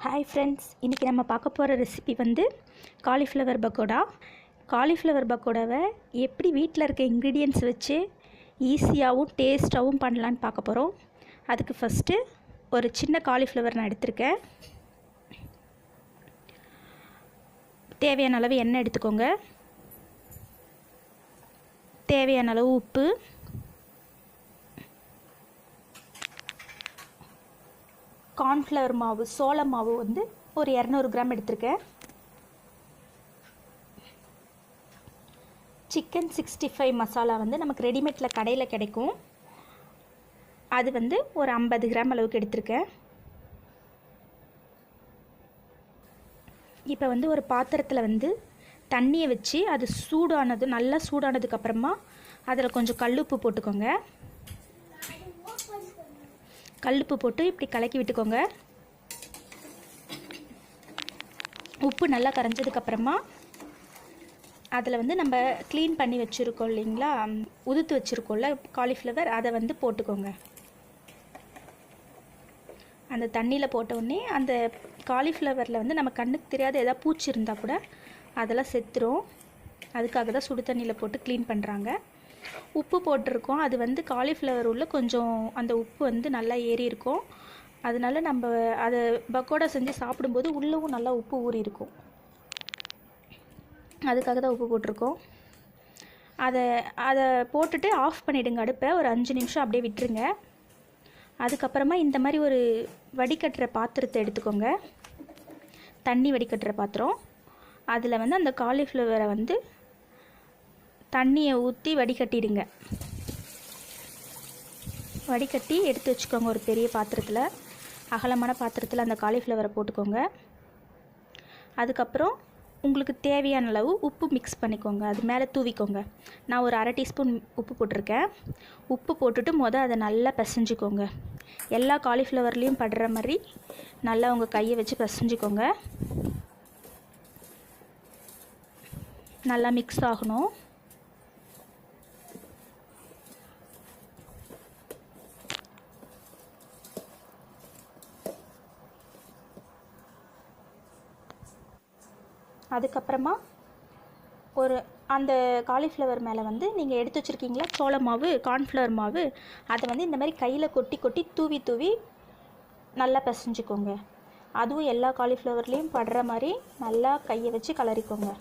Hi friends, இன்றைக்கி நம்ம பார்க்க போகிற ரெசிபி வந்து காலிஃப்ளவர் பக்கோடா. காலிஃப்ளவர் பக்கோடாவை எப்படி வீட்டில் இருக்க இன்க்ரீடியன்ட்ஸ் வச்சு ஈஸியாகவும் டேஸ்ட்டாகவும் பண்ணலான்னு பார்க்க போகிறோம். அதுக்கு ஃபஸ்ட்டு ஒரு சின்ன காலிஃப்ளவர் நான் எடுத்திருக்கேன். தேவையான அளவு எண்ணெய் எடுத்துக்கோங்க. தேவையான அளவு உப்பு, கார்ன்ஃப்ளவர் மாவு, சோள மாவு வந்து ஒரு 200 கிராம் எடுத்திருக்கேன். சிக்கன் 65 மசாலா வந்து நமக்கு ரெடிமேட்டில் கடையில் கிடைக்கும். அது வந்து ஒரு 50 கிராம் அளவுக்கு எடுத்திருக்கேன். இப்போ வந்து ஒரு பாத்திரத்தில் வந்து தண்ணியை வச்சு அது நல்லா சூடானதுக்கப்புறமா அதில் கொஞ்சம் கல்லுப்பு போட்டுக்கோங்க. கல்லுப்பு போட்டு இப்படி கலக்கி விட்டுக்கோங்க. உப்பு நல்லா கரைஞ்சதுக்கப்புறமா அதில் வந்து நம்ம க்ளீன் பண்ணி வச்சுருக்கோம் இல்லைங்களா, உதுத்து வச்சுருக்கோம்ல காலிஃப்ளவர், அதை வந்து போட்டுக்கோங்க. அந்த தண்ணியில் போட்டோடனே அந்த காலிஃப்ளவரில் வந்து நம்ம கண்ணுக்கு தெரியாத எதாவது பூச்சி இருந்தால் கூட அதெல்லாம் செத்துரும். அதுக்காக தான் சுடு தண்ணியில் போட்டு க்ளீன் பண்ணுறாங்க. உப்பு போட்டிருக்கோம். அது வந்து காலிஃப்ளவர் உள்ள கொஞ்சம் அந்த உப்பு வந்து நல்லா ஏறி இருக்கும். அதனால நம்ம அதை பக்கோடா செஞ்சு சாப்பிடும்போது உள்ளவும் நல்லா உப்பு ஊறி இருக்கும். அதுக்காக தான் உப்பு போட்டிருக்கோம். அதை போட்டுட்டு ஆஃப் பண்ணிவிடுங்க அடுப்பை. ஒரு 5 நிமிஷம் அப்படியே விட்டுருங்க. அதுக்கப்புறமா இந்த மாதிரி ஒரு வடிகட்டுற பாத்திரத்தை எடுத்துக்கோங்க. தண்ணி வடிகட்டுற பாத்திரம். அதில் வந்து அந்த காலிஃப்ளவரை வந்து தண்ணியை ஊற்றி வடிகட்டிடுங்க. வடிகட்டி எடுத்து வச்சுக்கோங்க. ஒரு பெரிய பாத்திரத்தில், அகலமான பாத்திரத்தில் அந்த காலிஃப்ளவரை போட்டுக்கோங்க. அதுக்கப்புறம் உங்களுக்கு தேவையான அளவு உப்பு மிக்ஸ் பண்ணிக்கோங்க. அது மேலே தூவிக்கோங்க. நான் ஒரு 1/2 டீஸ்பூன் உப்பு போட்டிருக்கேன். உப்பு போட்டுட்டு அதை நல்லா பிசைஞ்சிக்கோங்க. எல்லா காலிஃப்ளவர்லேயும் படுற மாதிரி நல்லா உங்கள் கையை வச்சு பிசைஞ்சிக்கோங்க. நல்லா மிக்ஸ் ஆகணும். அதுக்கப்புறமா அந்த காலிஃப்ளவர் மேலே வந்து நீங்கள் எடுத்து வச்சுருக்கீங்களா சோள மாவு, கார்ன்ஃப்ளவர் மாவு, அதை வந்து இந்த மாதிரி கையில் கொட்டி தூவி நல்லா பிசைஞ்சிக்கோங்க. அதுவும் எல்லா காலிஃப்ளவர்லேயும் படுற மாதிரி நல்லா கையை வச்சு கலரிக்கோங்க.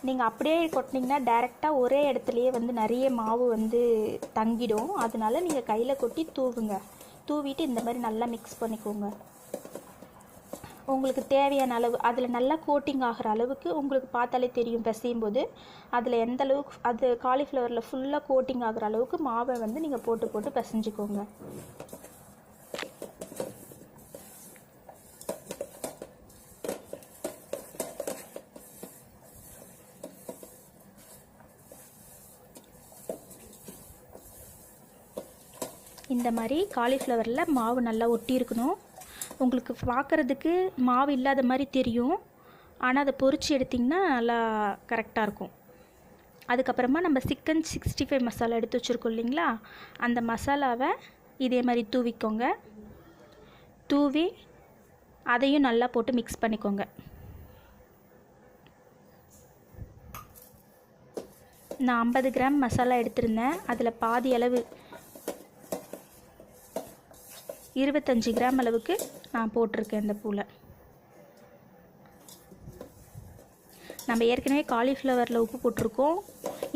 நீங்கள் அப்படியே கொட்டினீங்கன்னா டைரெக்டாக ஒரே இடத்துலையே வந்து நிறைய மாவு வந்து தங்கிடும். அதனால நீங்கள் கையில் கொட்டி தூவிட்டு இந்த மாதிரி நல்லா மிக்ஸ் பண்ணிக்கோங்க. உங்களுக்கு தேவையான அளவு அதில் நல்லா கோட்டிங் ஆகிற அளவுக்கு உங்களுக்கு பார்த்தாலே தெரியும். பிசையும் போது அதில் எந்த அளவுக்கு அது காலிஃப்ளவரில் ஃபுல்லாக கோட்டிங் ஆகிற அளவுக்கு மாவை வந்து நீங்கள் போட்டு பிசைஞ்சிக்கோங்க. இந்த மாதிரி காலிஃப்ளவரில் மாவு நல்லா ஒட்டி இருக்கணும். உங்களுக்கு பார்க்குறதுக்கு மாவு இல்லாத மாதிரி தெரியும், ஆனால் அதை பொரித்து எடுத்திங்கன்னா நல்லா கரெக்டாக இருக்கும். அதுக்கப்புறமா நம்ம சிக்கன் 65 மசாலா எடுத்து வச்சுருக்கோம் இல்லைங்களா, அந்த மசாலாவை இதே மாதிரி தூவிக்கோங்க. தூவி அதையும் நல்லா போட்டு மிக்ஸ் பண்ணிக்கோங்க. நான் 50 கிராம் மசாலா எடுத்திருந்தேன். அதில் பாதி அளவு 25 கிராம் அளவுக்கு நான் போட்டிருக்கேன். இந்த பூவில் நம்ம ஏற்கனவே காலிஃப்ளவரில் உப்பு போட்டிருக்கோம்.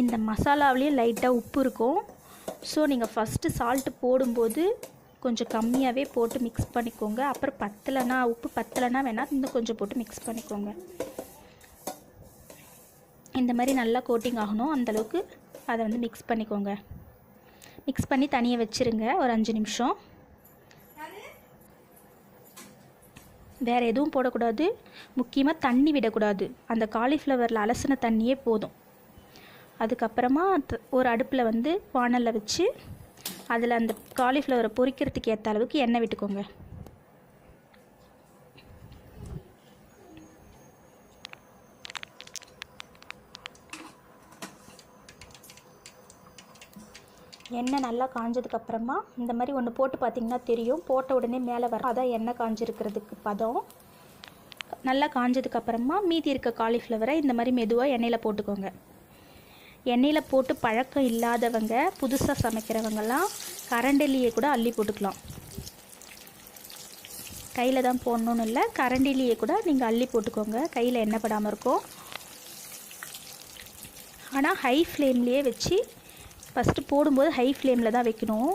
இந்த மசாலாவிலையும் லைட்டாக உப்பு இருக்கும். ஸோ நீங்கள் ஃபஸ்ட்டு சால்ட்டு போடும்போது கொஞ்சம் கம்மியாகவே போட்டு மிக்ஸ் பண்ணிக்கோங்க. அப்புறம் உப்பு பத்தலைன்னா வேணால் இன்னும் கொஞ்சம் போட்டு மிக்ஸ் பண்ணிக்கோங்க. இந்த மாதிரி நல்லா கோட்டிங் ஆகணும். அந்தளவுக்கு அதை வந்து மிக்ஸ் பண்ணிக்கோங்க. மிக்ஸ் பண்ணி தனியாக வச்சுருங்க ஒரு 5 நிமிஷம். வேறு எதுவும் போடக்கூடாது. முக்கியமாக தண்ணி விடக்கூடாது. அந்த காலிஃப்ளவரில் அலசின தண்ணியே போதும். அதுக்கப்புறமா ஒரு அடுப்பில் வந்து வாணலில் வச்சு அதில் அந்த காலிஃப்ளவரை பொரிக்கிறதுக்கு ஏற்ற அளவுக்கு எண்ணெய் விட்டுக்கோங்க. எண்ணெய் நல்லா காஞ்சதுக்கப்புறமா இந்த மாதிரி ஒன்று போட்டு பார்த்திங்கன்னா தெரியும், போட்ட உடனே மேலே வரும், அதான் எண்ணெய் காஞ்சிருக்கிறதுக்கு பதம். நல்லா காஞ்சதுக்கப்புறமா மீதி இருக்க காலிஃப்ளவரை இந்த மாதிரி மெதுவாக எண்ணெயில் போட்டுக்கோங்க. எண்ணெயில் போட்டு பழக்கம் இல்லாதவங்க, புதுசாக சமைக்கிறவங்கெல்லாம் கரண்டிலேயே கூட அள்ளி போட்டுக்கலாம். கையில் தான் போடணுன்னு இல்லை, கரண்டிலேயே கூட நீங்கள் அள்ளி போட்டுக்கோங்க, கையில் எண்ணெய் படாமல் இருக்கும். ஆனால் ஹை ஃப்ளேம்லேயே வச்சு ஃபஸ்ட்டு போடும்போது ஹை ஃப்ளேமில் தான் வைக்கணும்.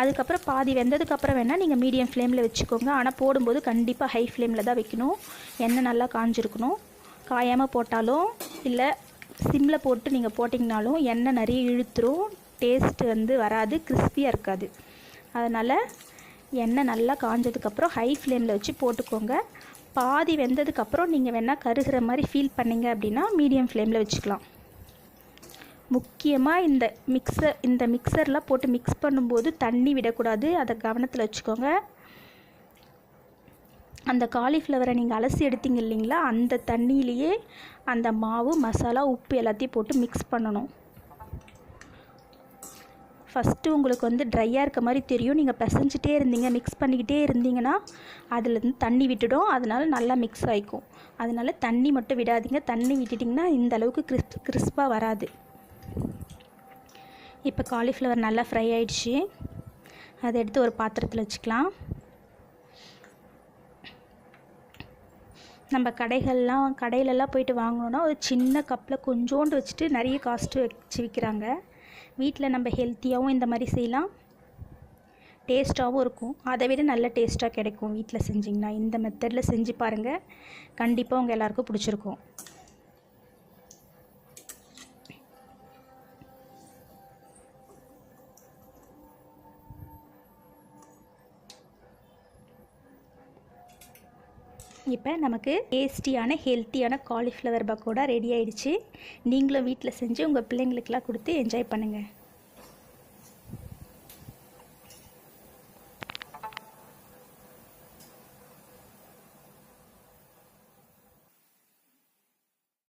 அதுக்கப்புறம் பாதி வெந்ததுக்கப்புறம் வேணால் நீங்கள் மீடியம் ஃப்ளேமில் வச்சுக்கோங்க. ஆனால் போடும்போது கண்டிப்பாக ஹை ஃப்ளேமில் தான் வைக்கணும். எண்ணெய் நல்லா காஞ்சிருக்கணும். காயாமல் போட்டாலும் இல்லை சிம்மில் போட்டு நீங்கள் போட்டிங்கனாலும் எண்ணெய் நிறைய இழுத்துரும், டேஸ்ட்டு வந்து வராது, கிறிஸ்பியாக இருக்காது. அதனால் எண்ணெய் நல்லா காஞ்சதுக்கப்புறம் ஹை ஃப்ளேமில் வச்சு போட்டுக்கோங்க. பாதி வெந்ததுக்கப்புறம் நீங்கள் வேணால் கருகிற மாதிரி ஃபீல் பண்ணிங்க அப்படின்னா மீடியம் ஃப்ளேமில் வச்சுக்கலாம். முக்கியமாக இந்த மிக்சரில் போட்டு மிக்ஸ் பண்ணும்போது தண்ணி விடக்கூடாது, அதை கவனத்தில் வச்சுக்கோங்க. அந்த காலிஃப்ளவரை நீங்கள் அலசி எடுத்தீங்க இல்லைங்களா, அந்த தண்ணியிலேயே அந்த மாவு, மசாலா, உப்பு எல்லாத்தையும் போட்டு மிக்ஸ் பண்ணணும். ஃபஸ்ட்டு உங்களுக்கு வந்து ட்ரையாக இருக்க மாதிரி தெரியும், நீங்கள் பிசைஞ்சிட்டே இருந்தீங்க, மிக்ஸ் பண்ணிக்கிட்டே இருந்தீங்கன்னா அதுலேருந்து தண்ணி விட்டுடும், அதனால் நல்லா மிக்ஸ் ஆகிக்கும். அதனால் தண்ணி மட்டும் விடாதீங்க, தண்ணி விட்டுட்டிங்கன்னா இந்த அளவுக்கு கிறிஸ்பாக வராது. இப்போ காலிஃப்ளவர் நல்லா ஃப்ரை ஆகிடுச்சு, அதை எடுத்து ஒரு பாத்திரத்தில் வச்சுக்கலாம். நம்ம கடையிலலாம் போயிட்டு வாங்கினோன்னா ஒரு சின்ன கப்பில் கொஞ்சோண்டு வச்சுட்டு நிறைய காஸ்ட்டு வச்சு விற்கிறாங்க. வீட்டில் நம்ம ஹெல்த்தியாகவும் இந்த மாதிரி செய்யலாம், டேஸ்ட்டாகவும் இருக்கும். அதை விட நல்ல டேஸ்ட்டாக கிடைக்கும் வீட்டில் செஞ்சிங்கன்னா. இந்த மெத்தடில் செஞ்சு பாருங்கள், கண்டிப்பாக உங்கள் எல்லாேருக்கும் பிடிச்சிருக்கும். இப்போ நமக்கு டேஸ்டியான ஹெல்த்தியான காலிஃப்ளவர் பக்கோடா ரெடி ஆகிடுச்சு. நீங்களும் வீட்டில் செஞ்சு உங்கள் பிள்ளைங்களுக்கெல்லாம் கொடுத்து என்ஜாய் பண்ணுங்கள்.